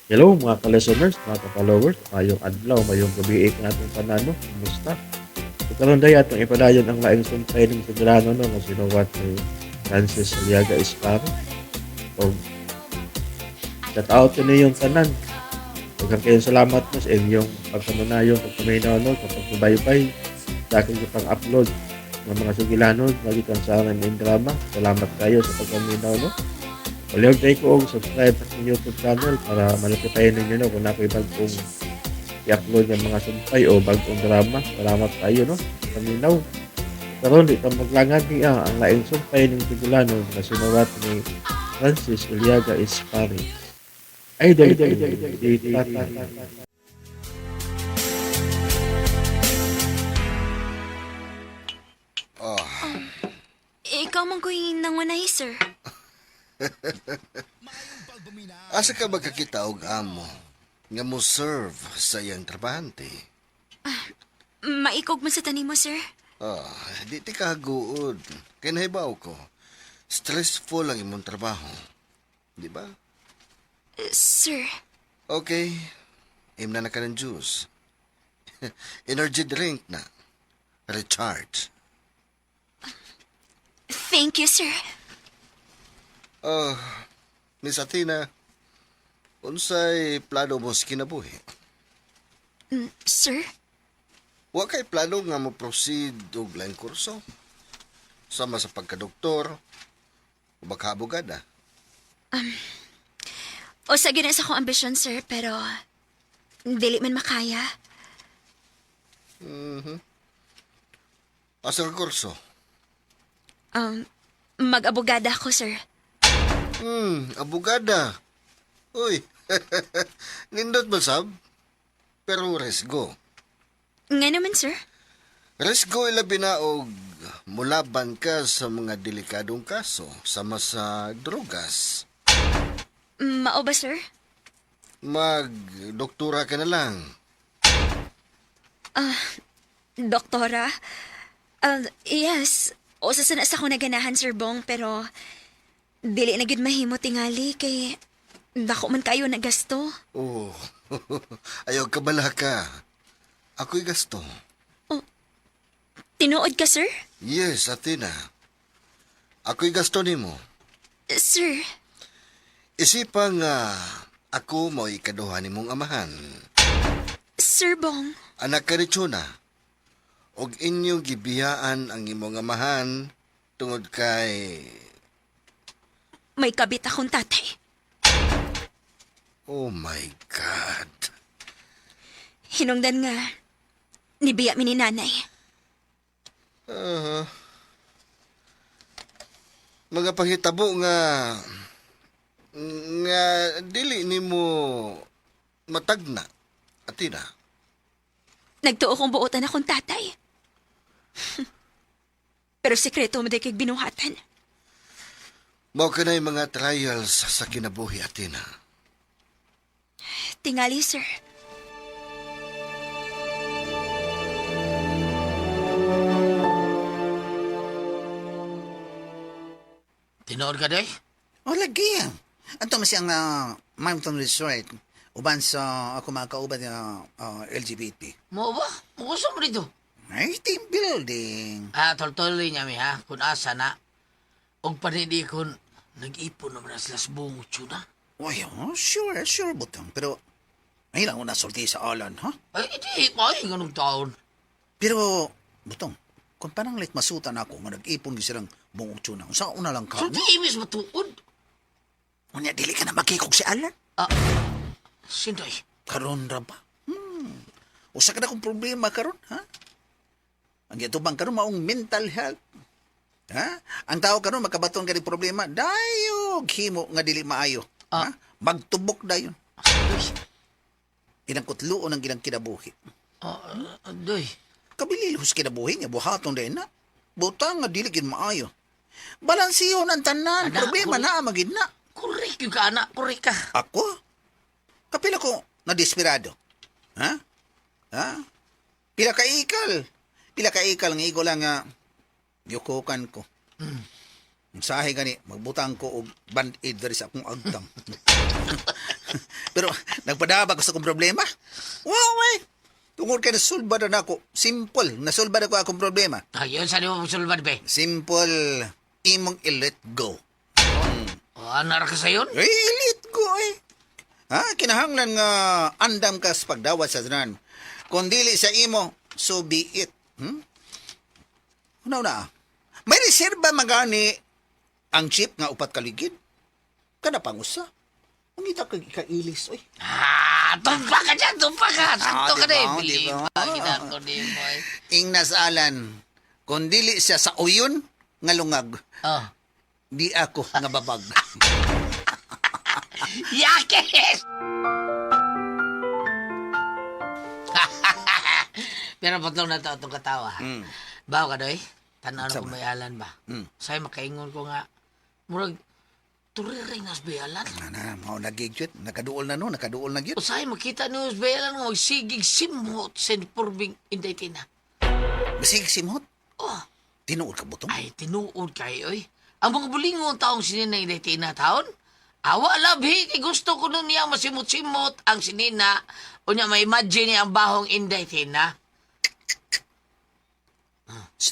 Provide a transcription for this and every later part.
Hello mga ka-listeners, mga ka-followers, mayong adlaw, mayong gabi ng atong panano, kumusta? So karon day atong ipadayon ang laing sumpay ng Soberano no, nga sinuwat ni Francis Aliaga Esparo. O shout out ko na yung tanan. Daghang kayong salamat mo sa inyong pagpanunayon, pagpaminaw no, pagpabaypay sa aking pang-upload ng mga sugilanon, magitan sa aming drama. Salamat kayo sa pagpaminaw no. Palihog tayo ko og subscribe sa aking YouTube channel para malapitayin ninyo no, kung nako'y bagong i-upload ng mga sumpay o bagong drama. Salamat tayo no, paminaw. Karon dito maglangan niya ang laing sumpay ng Tigulano na sinuwat ni Francis Uliaga Espari. Idol ko di tata. Oh, Ikaw man ko'y nangunay, sir. asa ka magkakita og amo nga mo serve sa iyang trabahante? Maikog man sa tanim mo, sir. Di ti kaguod. Kaya nahibaw ko, stressful ang imong trabaho. Di ba? Sir, Okay, imna na ka ng juice. Energy drink na. Recharge. thank you, sir. Miss Athena, unsay plano mo sa kinabuhi? Sir? Wa kay plano nga mo proceed og laing kurso? Sama sa pagkadoktor o magkaabogada? O sa gina sa akong ambisyon, sir, pero dili man makaya. Asa ka kurso? Mag-abogada ako, sir. Abogada. Uy, nindot ba sab? Pero resgo. Nga naman, sir. Resgo ilabi na og mulaban ka sa mga delikadong kaso sama sa drogas. Mao ba, sir? Mag-doktora ka na lang. Doktora? Yes. O sa sana sa akong naganahan, Sir Bong, pero dili na gid mahimo tingali kay dako man kayo na gasto. Oh, ayaw ka bala ka. Ako'y gasto. Tinuod ka, sir? Yes, Athena. Ako'y gasto nimo. Sir, Isipa nga ako mo ikaduha nimong amahan. Sir Bong, Anak ka ni Chuna. Og inyong gibiyaan ang imong amahan tungod kay... may kabit akong tatay. Oh my God. Hinungdan nga, nibiya mi ni nanay. Mga panghitabo nga dili nimo matagna, Athena. Nagtuo kong buotan akong tatay. Pero sikreto mo di kay binuhatan. Mao ka na yung mga trials sa kinabuhi, Athena. Tingali, sir. Tinood ka day? O, lagi. Anto man siyang Mountain Resort. Uban sa ako mga kauban na LGBT. Mo ba? Mukuso mo dito. Ay, team building. Tol-toloy niya mi ha, kung asa na. Og panidi kung nag-ipon naman na sila sa buong tsuna. Uy, sure, butang. Pero, ay lang una sorti sa alan, ha? Ay, hindi, may ganong taon. Pero, butang, kung parang like masutan ako nga nag-ipon di silang buong tsuna. Sa una lang ka. So, di imis matuod. Unya, dili ka na magkikog si Alan. Sinday. Karon ra ba? Usa ka na kong problema karon, ha? Ang yatubang karon maong mental health. Ha? Ang tao karon makabaton ka ng problema, dayog himo nga dili maayo. Ha? Magtubok dayon. Inang kutluon ang ginang kinabuhi. Adoy. Kabililhos kinabuhi nga buhaton din na. Butang nga dili gid maayo. Balansiyon ang tanan, Anak, problema na magid na. Kurik yung ka, anak. Kurik ka. Ako? Kapila ko na desperado. Ha? Ha? Pila ka ikal. Pila ka ikal nga igo lang nga yukukan ko. Sahe gani, magbutang ko og band-aid diri sa akong agtang. Pero nagpadaba ko sa akong problema. Wow, eh. Tungod kay nasulbad na ako. Simple. Nasulbad ako akong problema. Ayun, saan mo sulbad, be? Simple. Imong i-let go. O, anar ka sa yun? Eh, let go eh. Ha? Kinahanglan nga andam ka sa pagdawat sa tanan. Kung dili sa imo, so be it. Una. May reserba magani ang chip nga upat kaligid. Kada pangusa. Ang ita kailis, oy. Tumpa ka dyan, tumpa ka. Sakto ka diba, na eh. Bili diba? pa, ginako din mo eh. Ingnas Alan, kung dili siya sa uyon nga lungag, Oh. di ako nga babag. Yakis! Pero patlong na ito itong katawa. Bawa ka doy? Tanaw na Sama. kung may alan ba? Sa'yo makaingon ko nga, murag, turiring nas bayalan. Mao nagigyot, nakaduol na no, nakaduol na gyud. Usahay makita ni nas bayalan nga magsigig simhot sa purbing inday tina. Bisig simhot, Oh, tinuod ka butong. ay tinuod kayo oy. Ang mga bulingon taong sinina inday tina taon, awa labhi kay gusto ko nun niya masimot-simot ang sinina o niya ma-imagine niya ang bahong inday tina.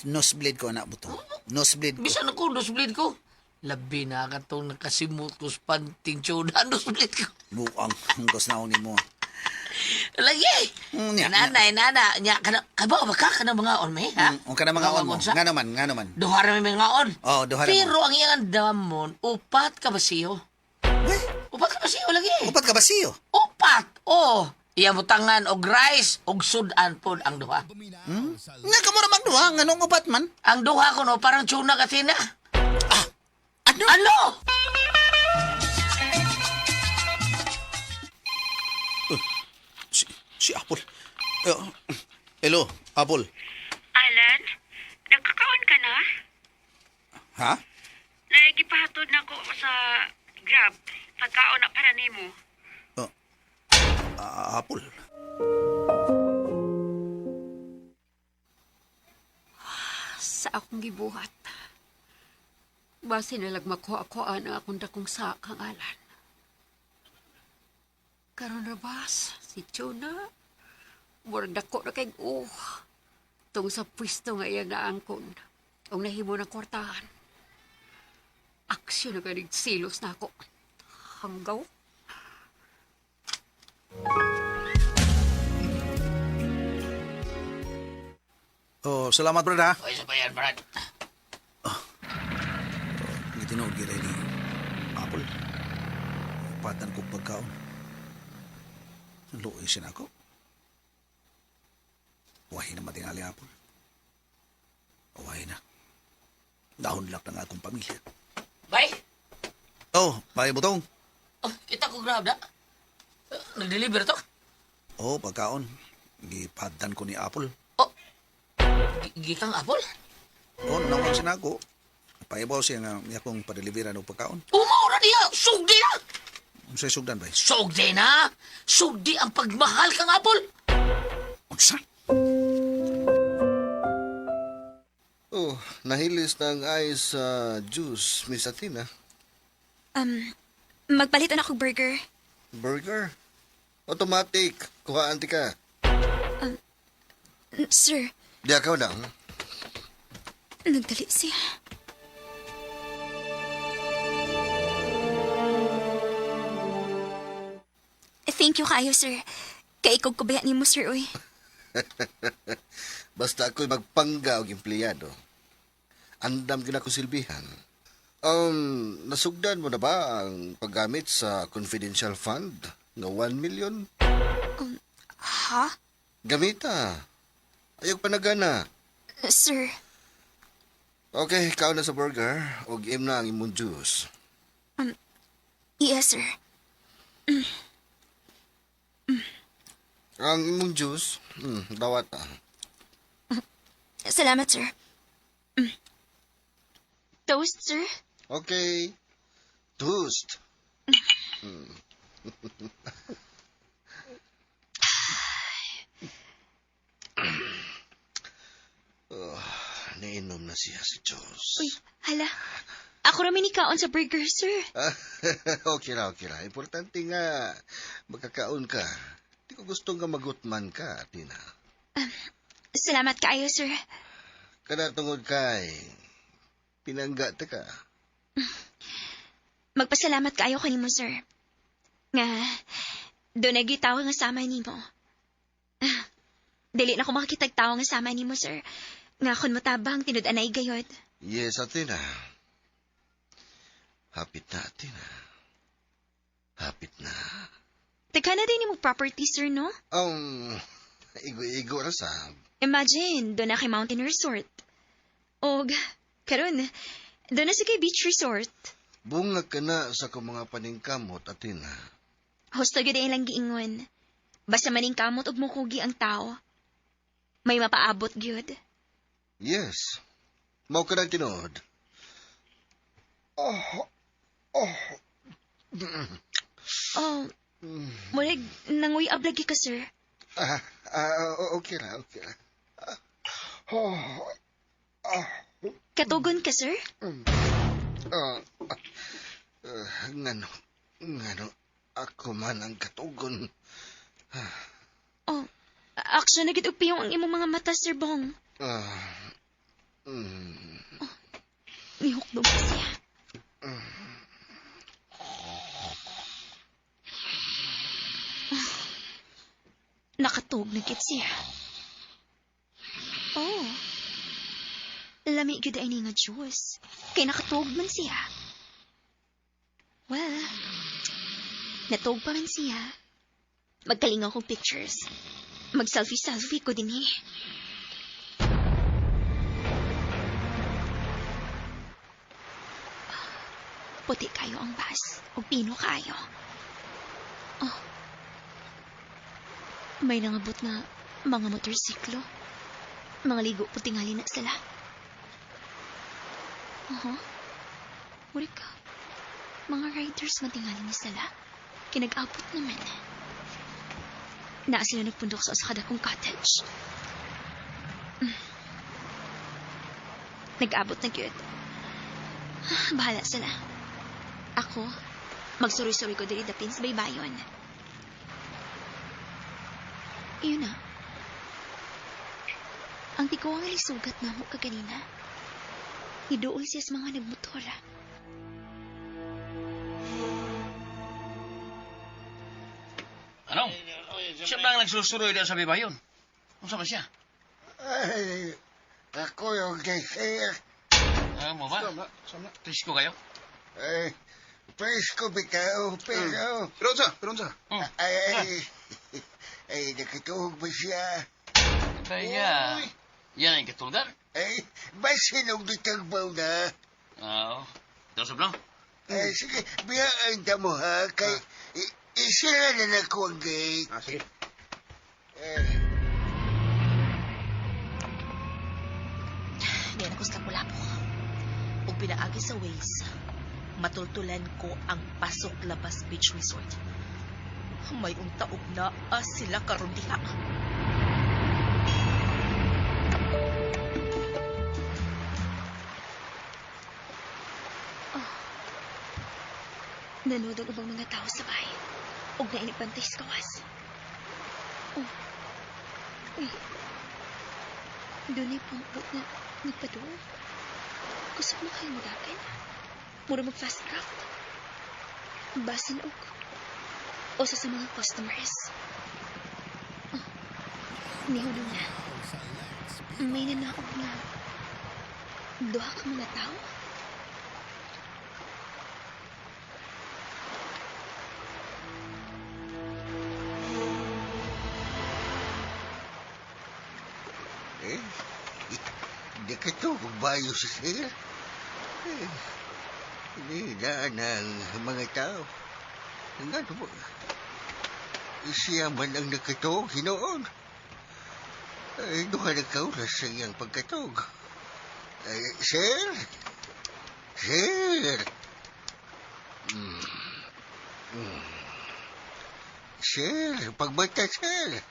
Nosebleed ko anak butong. Nosebleed ko. Bisan ako, nosebleed ko. Labi na ka itong nakasimot ko sa panting tsuda, nosebleed ko. Buang hangkos na ni mo. Lagi! Nya. Nanay, nya, kabaw ba ka ng mga on, may, ha? O ka na mga on mo. Sa? Nga naman. Duha na may mga on. Oh, duha na Pero ang iyang damon, upat ka ba siyo? Eh, Upat ka ba siyo lagi? upat ka ba siyo? Upat! Oh! Iya mo tangan og rice og sudan pod ang duha. Nga ka mo na magduha, nga nung upat man. Ang duha ko no, parang tuna katina. Ano? Ano? Si Apple. Hello, Apple. Alan, nagkakaon ka na? Ha? Nagipahatod na ko sa Grab. Pagkaon na para nimo. Apple. Sa akong gibuhat. Base na lang makuha-kuha ang akong dakong sa kang Alan. Karon rabas, si Chona, murag dako na kay tung sa pwesto nga iya naangkon. Ang nahimo ng kwartahan. Aksyon na ganig silos na ako. Hanggaw. Oh, salamat brad ha. Oy, sabayan, Brad. Gitinood gila ni Apple. Patan ko pagkaon. Luoy siya na ako. Wahi na matingali Apple. Wahi na. Dahon lang ng akong pamilya. Bye! Oh, bye butong. Oh, kita ko grab na. Nag-deliver to? Oh, pagkaon. Gipatan ko ni Apple. Oh, gikang apple? Oh, nawang siya na ako. Paibaw siya nga niya kong padelivera ng pagkaon. Umaura niya! Sugdi na! Unsay sugdan ba? Sugdi na! Sugdi ang pagmahal kang apple! Unsa? Oh, nahilis ng ice juice, Miss Athena. Magpalitan ako burger. Burger. Automatic. Kuhaan ti ka. Sir, Di ako na. nagdali siya. Thank you kayo, sir. Kay ikaw kubayat ni mo, sir, uy. Basta ako'y magpangga og empleyado. Andam gina ko silbihan. Nasugdan mo na ba ang paggamit sa confidential fund nga 1 million? Ha? Gamita. Ayog panagana. Sir, Okay, ikaw na sa burger. Og im na ang imong juice. yes, sir. Ang imong juice, dawat Salamat, sir. Toast, sir? Okay. Toast. Nainom na siya si Diyos. Uy, hala. Ako ramin ikaon sa burger, sir. Okay ra. Importante nga, magkakaon ka. Di ko gusto nga magutman ka, Tina. Salamat kaayo, sir. Kada tungod kay, pinangga ta ka. Magpasalamat kaayo kanimo, sir. Nga, doon nagitawa nga sama nimo. Dili na ko makakitagtawa nga sama nimo, sir. Nga kon mo tabang tinud-anay gayod. Yes, Tina. Hapit na, Tina. Hapit na. Tagka na din mo property, sir, no? Igo na sa. Imagine, doon na kay Mountain Resort. Og, karon, doon na sa kay Beach Resort. Bungag ka na sa kong mga paningkamot, Tina. Husto gyud ilang giingon. Basta maning kamot og mukugi ang tao. May mapaabot gyud. Yes. Mao ka na tinood. Oh, murag nanguy ablagi ka, sir. Okay ra. Katugon ka, sir? Ngano, ako man ang katugon. Oh, aksyon na gid og piyong ang imong mga mata, Sir Bong. Nihukdom ka siya. Nakatog na gid siya. Oh. Lami gid ay ni nga juice. Kay nakatog man siya. Well, natog pa man siya. Magkalingaw kong pictures. Mag-selfie ko din eh. Puti kayo ang bus. O pino kayo. Oh. May nangabot na mga motorsiklo. Mga ligo po tingali na sila. Uri ka. Mga riders matingali ni sila. Kinag-abot naman. Naa sila nagpundok sa kada kong cottage. Nag-abot na gyud. Bahala sila. Ako, magsuri-suri ko diri dapin sa baybayon. Iyon na. Ang tiko ang alisugat na mo kaganina. Idool siya sa mga nagmotora. Ano? Siya ba ang nagsusuroy doon sa bibayon? Ano sama siya? Ay, ako yung kay Mo ba? Sama. Trisko kayo? Ay, presko bitaw, pero... Pero unsa? Ay, nakatuhog ba siya? Kaya, yan ang katulgar? Ay, basinog ditagbaw na. Oo. Doon sa blang? Ay, sige, biyaan ta mo ha, kay... Isira na ako ang gate. Sige. Yan ako sa Lapu-Lapu. Ug pinaagi sa Waze, matultulan ko ang Pasok-Labas Beach Resort. May untaog na sila karon diha. Nanood ang ubang mga tao sa bahay. Huwag na inipantay sa kawas. Oh. Uy. Doon ay pangpot na nagpadoon. Gusto mo kayo magagan? Mura mag-fast craft. Basin og. O sa mga customers. Oh. Nihulong na. May nanaog na. Duha ka mga tao? Hindi ka ito bayo sa sila. Hindi na ang mga tao. Nga mo, siya man ang nakatog, hinoon. Ay, duha nagkaulas sa iyang pagkatog. Ay, sir? Sir? Sir, pagbata, sir.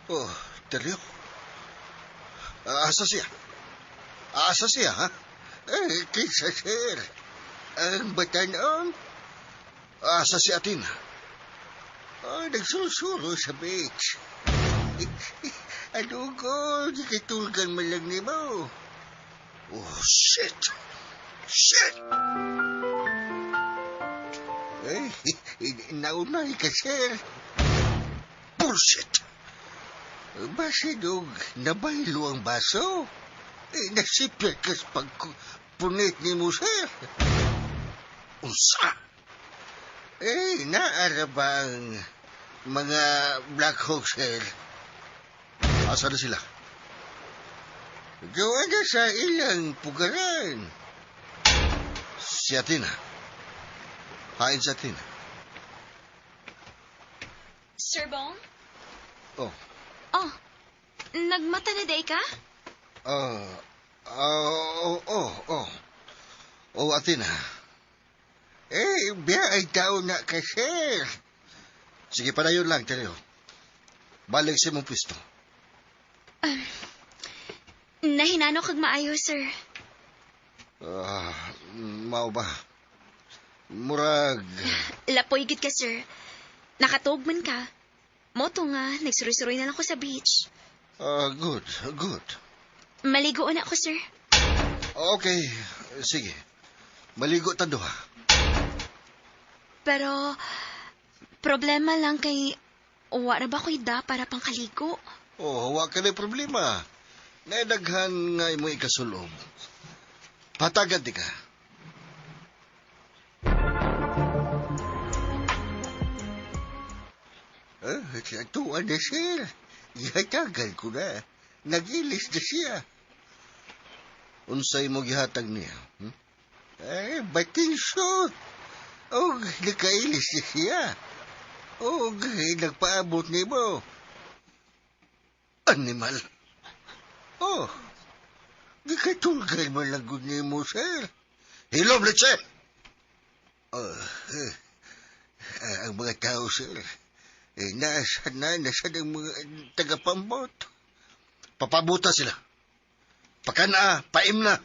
Oh, Teryo. Asa siya? Asa siya, ha? Kinsa, sir. Ang batanon. Asa si Atina? Nagsusulo sa beach. Ano ko, nakitulgan man lang ni mo. Oh, shit. Shit! Ay, naunay ka, sir. Bullshit! Basidog, nabaylo ang baso. Nasipyat ka sa pagpunit ni mo, sir. Unsa? Naara ba ang mga Black Hawk, sir? Asa na sila? Gawa na sa ilang pugaran. Si Atina. Hain si Atina. Sir Bong? Oh. Oh, nagmata na day ka? Atina. Biya ay tao na ka, sir. Sige, padayon lang, Teryo. Balik si mong pwesto. Nahinano kag maayo, sir. Mao ba? Murag... Lapoy gid ka, sir. Nakatog man ka. Moto nga, nagsuroy-suroy na lang ko sa beach. Good. Maligo na ako, sir. Okay, sige. Maligo ta duha. Pero, problema lang kay... Wala ba ko'y da para pang kaligo? Wa ka na problema. Naidaghan nga imo ikasulob. Patagad di ka. Tuwa na, sir. Ihatagan ko na. Nagilis na siya. Unsay mo gihatag niya? Bating shot. Nakailis na siya. Nagpaabot ni mo. Animal. Gikatulgal mo lang gud ni mo, sir. Hilom, Leche! Ang mga tao, sir, nasa ng mga tagapambot. Papabuta sila. Pakana, paim na.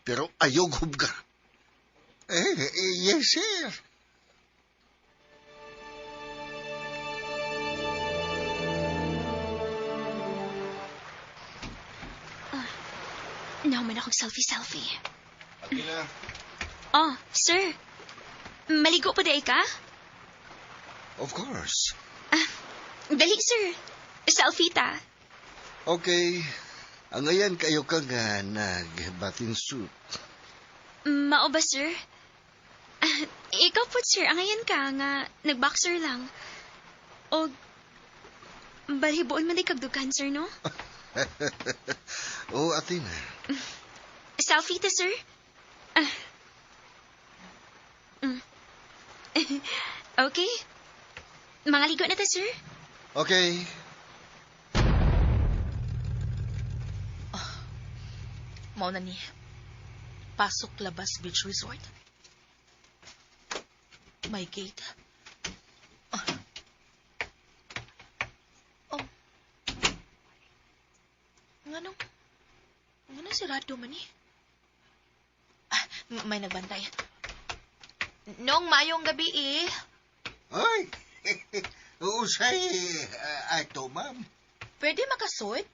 Pero ayog hubga. Yes, sir. Nauman akong selfie. Atina. Oh, sir. Maligo pa day ka? Of course. Dali, sir. Selfie ta. Okay. Ang ayan kayo ka nga nag-bathing suit. Mao ba, sir? Ikaw po, sir. Ang ayan ka nga nag-boxer lang. O, balibuon man di kagdugan, sir, no? Atina. Selfie ta, sir? Okay. Mga ligo na ta, sir? Okay. Mao na ni. Pasok Labas Beach Resort. May gate. Ngano sirado man ni? May nagbantay. Noong mayong gabi Ay! Usay ato, ma'am. Pwede makasuot?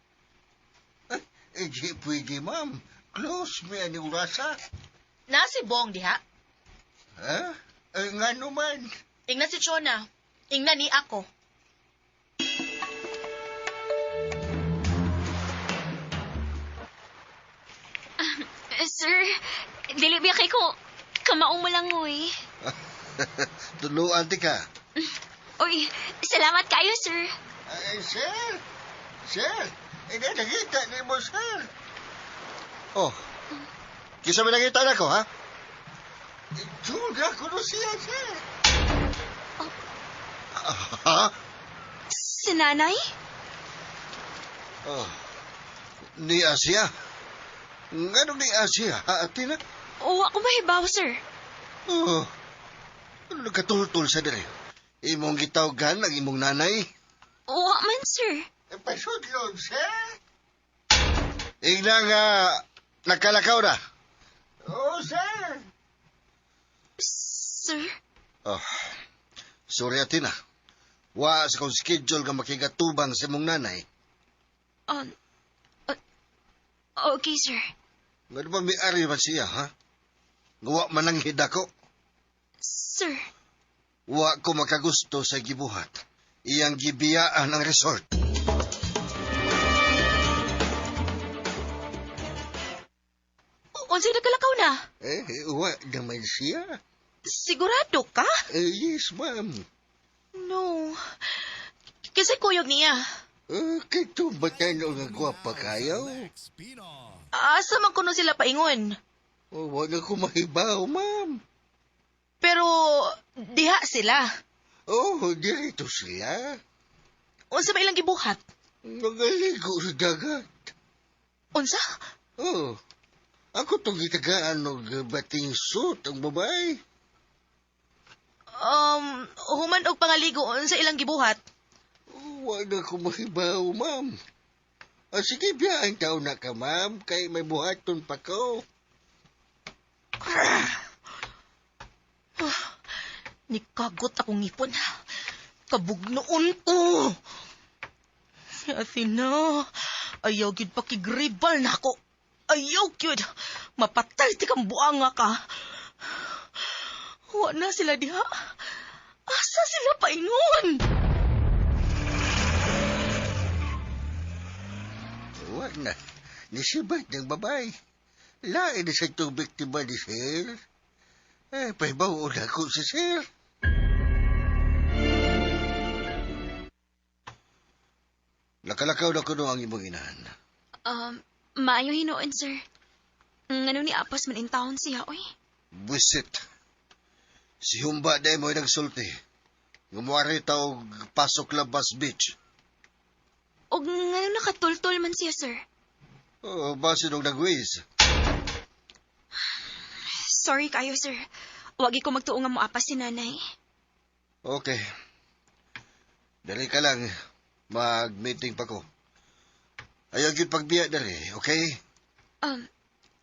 Di pwede, ma'am. Close me ani urasa. Na si Bong diha. Nga naman. Ingna si Chona. Ingna ni ako. Sir, dili biya kay ko. Kamaong mo lang, uy. Tuluan di ka. Uy, salamat kayo, sir. Sir. Nakita ni mo, sir. Kisa may nakita na ko, ha? Itsura ko no siya, sir. Ha? Si nanay? Ni Asia? Nga ni Asia, ha, Atina? O, ako mahibaw, sir. Nagkatultul sa dere. Imong gitawgan ang imong nanay. O, man, sir. Pasudlon, sir? Ina nga, nakalakaw na. Oo, sir. Sir? Oh, sorry Atina. Wa sa kong schedule nga makigatubang sa mong nanay. Uh, okay, sir. Nga ba may ari man siya, ha? Gawa man ang hidako. Sir, Wa ko makagusto sa gibuhat. Iyang gibiyaan ang resort. Unsay nagkalakaw na? Wa naman siya. Sigurado ka? Yes, ma'am. No. Kasi kuyog niya. Kay tumbatan nga gwapa kayo. Asa man kuno sila paingon. Wa na ko mahibaw, ma'am. Pero diha sila. Dirito sila. Unsa ba ilang gibuhat? Nagaligo sa dagat. Unsa? Ako itong gitagaan ng bating suit ang babae. Human og pangaligo unsa ilang gibuhat? Wala ko mahibaw, ma'am. Sige, biyaan tao na ka, ma'am. Kay may buhaton pa ko. Nikagot akong ngipon. Kabugnoon ko. Athena, ayaw gyud pakigribal na ako. Ayaw gyud. Mapatay ti kang buanga ka. Wa na sila diha. Asa sila paingon? Wa na. Nisibat ng babae. Lain na sa itong biktima ni Sir. Pahibaw na ako si Sir. Nakalakaw na ko no ang imong inahan. maayo hinoon, sir. Ngano ni Apas man in town siya, oy. Busit. Si Humba na mo'y nagsulti. Ngumuari tao pasok labas beach. O ngano nakatultol man siya, sir. Base nung nag-waze. Sorry kayo, sir. Wagi ko magtuo nga mo Apas si nanay. Okay. Dali ka lang. Mag-meeting pa ko. Ayaw yun pagbiya dali, okay?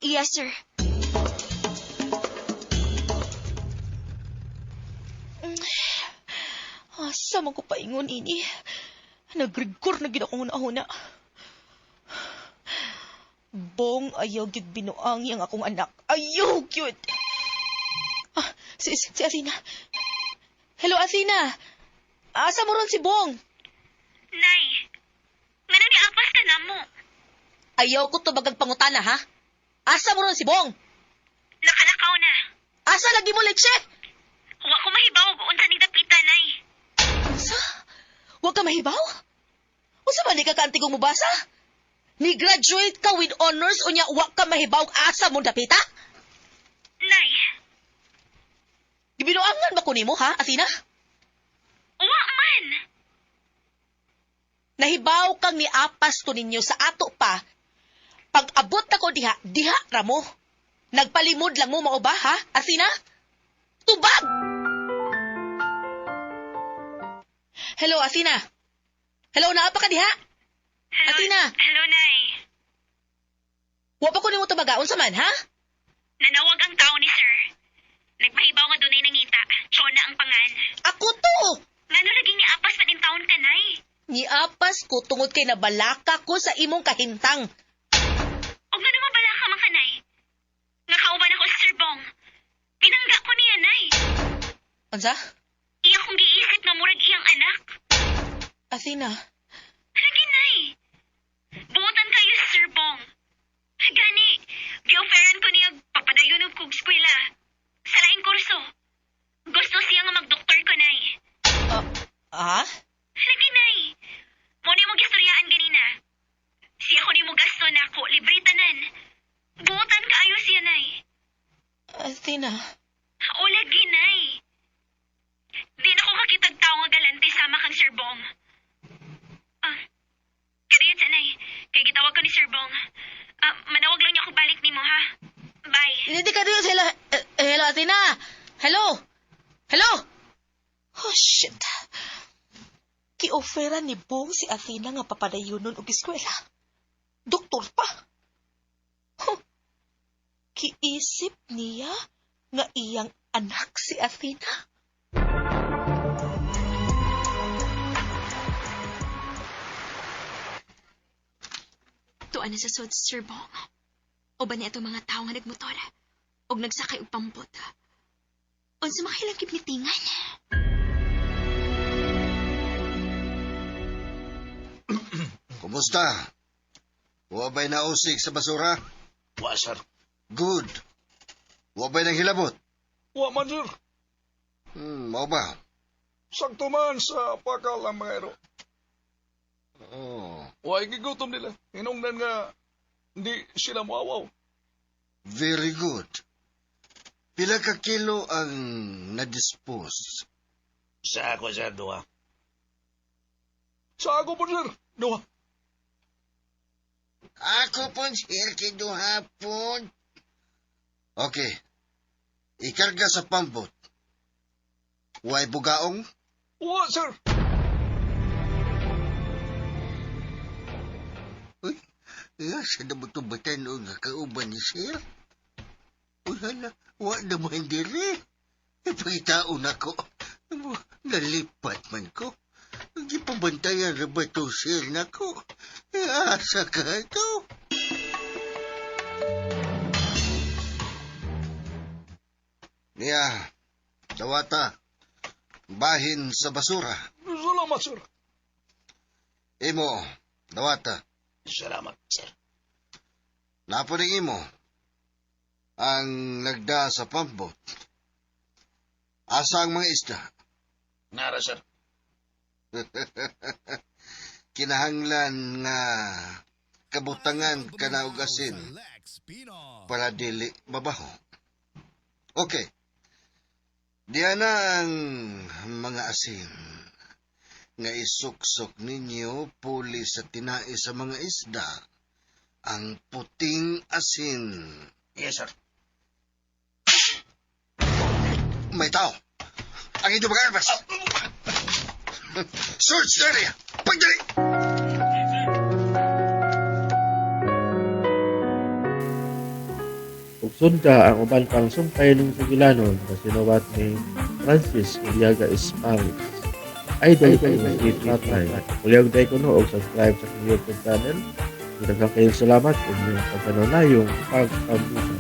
Yes, sir. Asa man ko paingon ini? Nagrigkor na gid akong una-una. Bong, ayaw gyud binuang yang akong anak. Ayaw gyud. Si Athena. Hello, Athena. Asa mo ron si Bong? Nay, ngano ni Apas ka na mo? Ayaw ko to bagang pangutana, ha? Asa mo ron si Bong? Nakalakaw na. Asa lagi mo, Leche? Wa ko mahibaw kung unsa ning dapita, Nay. Unsa? Huwag ka mahibaw? Unsa ba ni ka kaantigong mubasa? Ni graduate ka with honors o niya huwag ka mahibaw asa mo dapita? Nay, Gibinuangan ba ko nimo, ha, Athena? wa man. Nahibaw kang niapas ko ninyo sa ato pa. Pag abot na ko diha ra mo. Nagpalimod lang mo mao ba, ha, Athena? Tubag! Hello, Athena. Hello, naa pa ka diha? Hello, Athena. Hello, Nay. Wa pa ko nimo tabagaon sa man, ha? Nanawag ang tao ni Sir. Nagpahibaw nga dunay nangita. Chona ang pangan. Ako to! Ngano laging ni Apas pa din taon ka, Nay? Niapas ko tungod kay nabalaka ko sa imong kahintang. O ngano mabala ka man ka, Nay? Nga kauban ako sa Sir Bong. Pinangga ko niya, Nay. Unsa? Iya kong giisip nga murag iyang anak. Athena, Lagi, Nay. Buotan kayo sa Sir Bong. Gani, gi-offeran ko niya papadayon og kog eskwela. Sa laing kurso. Gusto siya nga magdoktor ko, Nay. ha? Lagi, Nay. Mo ni mo gistoryaan ganina. Siya ko ni mo gasto na ako, libre tanan. Buotan kaayo siya, Nay. Athena, O lagi, Nay. Di na ko kakitag tao nga galante sama kang Sir Bong. Kadiyot sa, Nay. Kay gitawag ko ni Sir Bong. Manawag lang niya ako balik nimo, ha? Bye. hindi ka rin. Hello, Athena. Hello? Hello? Oh, shit. Kiofera ni Bong si Athena nga papadayunon og eskwela. Doktor pa. Huh. Kiisip niya nga iyang anak si Athena. Tuan na sa sod, Sir Bong. O ba niya itong mga tao nga nagmotor? O nagsakay og pampot? Unsa makilangkip ni tingan? Kumusta? Wa ba'y nausik sa basura? Wa, sir. Good. Wa ba'y nang hilabot? Wa man, sir. Mao ba? Sakto man sa pakal ang mga ero. Oh, Wa gigutom nila. Hinungdan nga hindi sila muawaw. very good. Pila ka kilo ang na-dispose? Sa ako, sir, duha. Sa ako po, sir. Duha. Ako po, sir, kiduhapon. Okay. Ikarga sa pambot. Way bugaong? Wa, sir. Uy, sa nabutubatan o nga kauban ni sir. Uy, hala, wa naman diri. Ipagitaon ako. Nalipat man ko. Hindi pabantayan na ba ito, sir, nako? Asa ka ito? Niya, dawata. Bahin sa basura. Salamat, sir. Imo, dawata. Salamat, sir. Napuning imo. Ang nagda sa pambot. Asa ang mga isda? Nara, sir. Kinahanglan nga kabutangan ka na og asin para dili mabaho. Okay. Diyan na ang mga asin nga isuksok ninyo puli sa tinai sa mga isda. Ang puting asin. Yes, sir. May tao. Ang ito mga arbas. Search the area. Pagdali! Ug sunda ang uban pang sumpay ng Sugilanon na sinuwat ni Francis Iliaga Esparis. Idol ko ng Patay. Uliog day ko no og subscribe sa aking YouTube channel. Daghang kayong salamat kung yung pagkanunayong pagpabuka